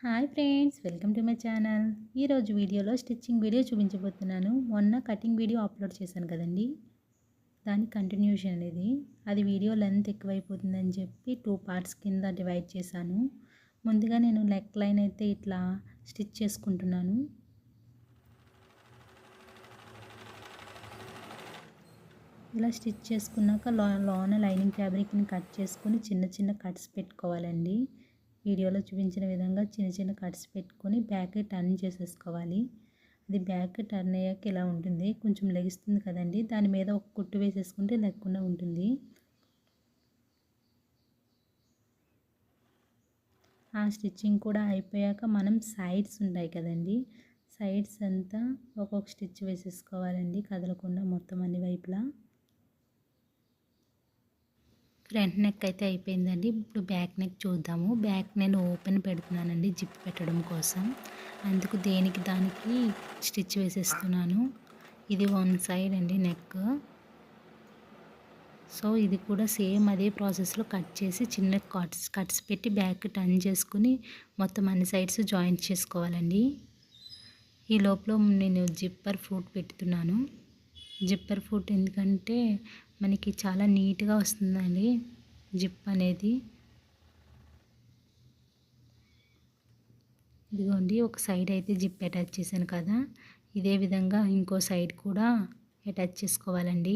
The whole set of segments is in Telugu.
Hi friends, welcome to my channel. ఈరోజు వీడియోలో స్టిచ్చింగ్ వీడియో చూపించబోతున్నాను. మొన్న కటింగ్ వీడియో అప్లోడ్ చేశాను కదండి, దాని కంటిన్యూషన్ అనేది. అది వీడియో లెంత్ ఎక్కువైపోతుందని చెప్పి 2 పార్ట్స్ కింద డివైడ్ చేశాను. ముందుగా నేను నెక్ లైన్ అయితే ఇట్లా స్టిచ్ చేసుకుంటున్నాను. ఇలా స్టిచ్ చేసుకున్నాక లోన లైనింగ్ ఫ్యాబ్రిక్ని కట్ చేసుకొని చిన్న చిన్న కట్స్ పెట్టుకోవాలండి. వీడియోలో చూపించిన విధంగా చిన్న చిన్న కట్స్ పెట్టుకొని బ్యాక్ టర్న్ చేసేసుకోవాలి. అది బ్యాక్ టర్న్ అయ్యాక ఇలా ఉంటుంది, కొంచెం లెగిస్తుంది కదండి, దాని మీద ఒక కుట్టు వేసేసుకుంటే లేకుండా ఉంటుంది. ఆ స్టిచ్చింగ్ కూడా అయిపోయాక మనం సైడ్స్ ఉంటాయి కదండి, సైడ్స్ అంతా ఒక్కొక్క స్టిచ్ వేసేసుకోవాలండి, కదలకుండా మొత్తం అన్ని వైపులా. ఫ్రంట్ నెక్ అయితే అయిపోయిందండి. ఇప్పుడు బ్యాక్ నెక్ చూద్దాము. బ్యాక్ నేను ఓపెన్ పెడుతున్నానండి జిప్ పెట్టడం కోసం. అందుకు దేనికి దానికి స్టిచ్ వేసేస్తున్నాను. ఇది వన్ సైడ్ అండి నెక్. సో ఇది కూడా సేమ్ అదే ప్రాసెస్లో కట్ చేసి చిన్న కట్స్ పెట్టి బ్యాక్ టర్న్ చేసుకుని మొత్తం అన్ని సైడ్స్ జాయింట్ చేసుకోవాలండి. ఈ లోపల నేను జిప్పర్ ఫుట్ పెడుతున్నాను. జిప్పర్ ఫుట్ ఎందుకంటే మనకి చాలా నీట్గా వస్తుందండి జిప్ అనేది. ఇదిగోండి, ఒక సైడ్ అయితే జిప్ అటాచ్ చేశాను కదా, ఇదే విధంగా ఇంకో సైడ్ కూడా అటాచ్ చేసుకోవాలండి.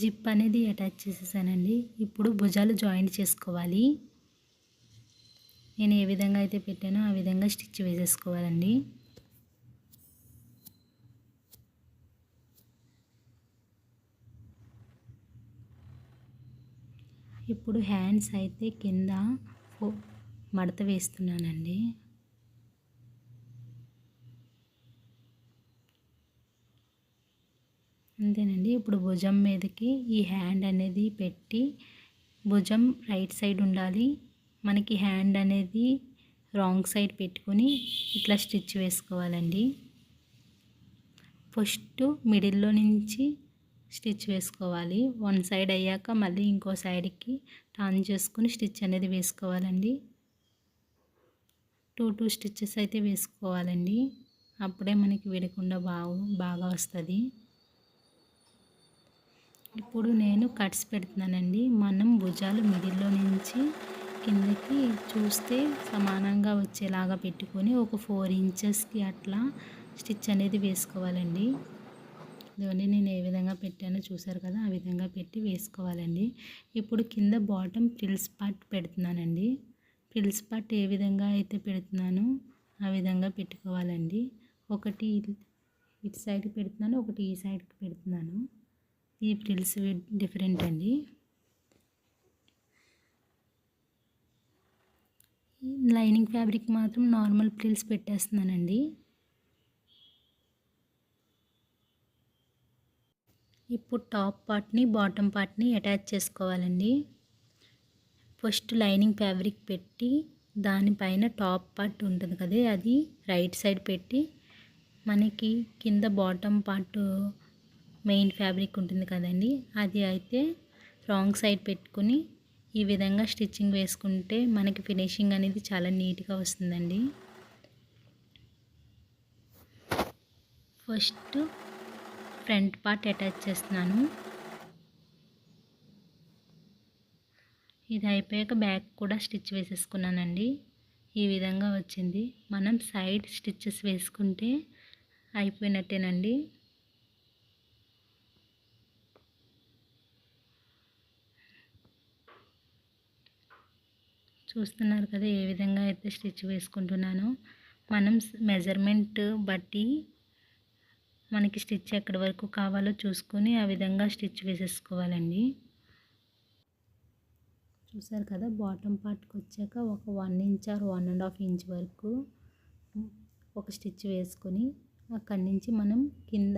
జిప్ అనేది అటాచ్ చేసేసానండి. ఇప్పుడు భుజాలు జాయింట్ చేసుకోవాలి. నేను ఏ విధంగా అయితే పెట్టానో ఆ విధంగా స్టిచ్ వేసేసుకోవాలండి. ఇప్పుడు హ్యాండ్స్ అయితే కింద మడత వేస్తున్నానండి. అంతేనండి. ఇప్పుడు భుజం మీదకి ఈ హ్యాండ్ అనేది పెట్టి, భుజం రైట్ సైడ్ ఉండాలి, మనకి హ్యాండ్ అనేది రాంగ్ సైడ్ పెట్టుకొని ఇట్లా స్టిచ్ వేసుకోవాలండి. ఫస్ట్ మిడిల్లో నుంచి స్టిచ్ వేసుకోవాలి. వన్ సైడ్ అయ్యాక మళ్ళీ ఇంకో సైడ్కి టర్న్ చేసుకుని స్టిచ్ అనేది వేసుకోవాలండి. 2 స్టిచ్చెస్ అయితే వేసుకోవాలండి, అప్పుడే మనకి విడకుండా బాగా వస్తుంది. ఇప్పుడు నేను కట్స్ పెడుతున్నానండి. మనం భుజాలు మిడిల్లో నుంచి కిందకి చూస్తే సమానంగా వచ్చేలాగా పెట్టుకొని ఒక 4 ఇంచెస్కి అట్లా స్టిచ్ అనేది వేసుకోవాలండి. ఇదిగోండి, నేను ఏ విధంగా పెట్టానో చూసారు కదా, ఆ విధంగా పెట్టి వేసుకోవాలండి. ఇప్పుడు కింద బాటమ్ ఫ్రిల్స్ పార్ట్ పెడుతున్నానండి. ఫ్రిల్స్ పార్ట్ ఏ విధంగా అయితే పెడుతున్నానో ఆ విధంగా పెట్టుకోవాలండి. ఒకటి ఇటు సైడ్కి పెడుతున్నాను, ఒకటి ఈ సైడ్కి పెడుతున్నాను. ఈ ఫ్రిల్స్ డిఫరెంట్ అండి. లైనింగ్ ఫ్యాబ్రిక్ మాత్రం నార్మల్ ఫ్రిల్స్ పెట్టేస్తున్నానండి. ఇప్పుడు టాప్ పార్ట్ని బాటమ్ పార్ట్ని అటాచ్ చేసుకోవాలండి. ఫస్ట్ లైనింగ్ ఫ్యాబ్రిక్ పెట్టి దానిపైన టాప్ పార్ట్ ఉంటుంది కదా, అది రైట్ సైడ్ పెట్టి మనకి కింద బాటమ్ పార్ట్ మెయిన్ ఫ్యాబ్రిక్ ఉంటుంది కదండి, అది అయితే రాంగ్ సైడ్ పెట్టుకుని ఈ విధంగా స్టిచ్చింగ్ వేసుకుంటే మనకి ఫినిషింగ్ అనేది చాలా నీట్గా వస్తుందండి. ఫస్ట్ ఫ్రంట్ పార్ట్ అటాచ్ చేస్తున్నాను. ఇది అయిపోయాక బ్యాక్ కూడా స్టిచ్ వేసేసుకున్నానండి. ఈ విధంగా వచ్చింది. మనం సైడ్ స్టిచ్చెస్ వేసుకుంటే అయిపోయినట్టేనండి. చూస్తున్నారు కదా ఏ విధంగా అయితే స్టిచ్ వేసుకుంటున్నానో. మనం మెజర్మెంట్ బట్టి మనకి స్టిచ్ ఎక్కడి వరకు కావాలో చూసుకొని ఆ విధంగా స్టిచ్ వేసేసుకోవాలండి. చూసారు కదా, బాటమ్ పార్ట్కి వచ్చాక ఒక 1 ఇంచ్ ఆర్ 1.5 ఇంచ్ వరకు ఒక స్టిచ్ వేసుకొని అక్కడి నుంచి మనం కింద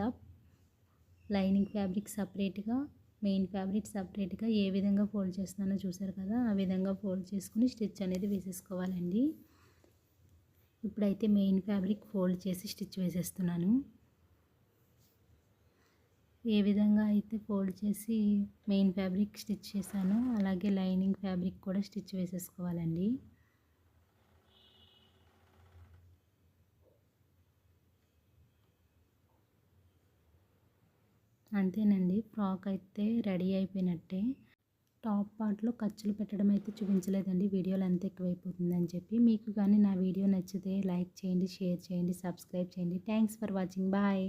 లైనింగ్ ఫ్యాబ్రిక్ సపరేట్గా మెయిన్ ఫ్యాబ్రిక్ సపరేట్గా ఏ విధంగా ఫోల్డ్ చేస్తున్నానో చూసారు కదా, ఆ విధంగా ఫోల్డ్ చేసుకుని స్టిచ్ అనేది వేసేసుకోవాలండి. ఇప్పుడైతే మెయిన్ ఫ్యాబ్రిక్ ఫోల్డ్ చేసి స్టిచ్ వేసేస్తున్నాను. ఏ విధంగా అయితే ఫోల్డ్ చేసి మెయిన్ ఫ్యాబ్రిక్ స్టిచ్ చేశానో అలాగే లైనింగ్ ఫ్యాబ్రిక్ కూడా స్టిచ్ వేసేసుకోవాలండి. అంతేనండి, ఫ్రాక్ అయితే రెడీ అయిపోయినట్టే. టాప్ పార్ట్లో ఖర్చులు పెట్టడం అయితే చూపించలేదండి, వీడియోలో ఎంత ఎక్కువైపోతుందని చెప్పి. మీకు కానీ నా వీడియో నచ్చితే లైక్ చేయండి, షేర్ చేయండి, సబ్స్క్రైబ్ చేయండి. Thanks for watching. బాయ్.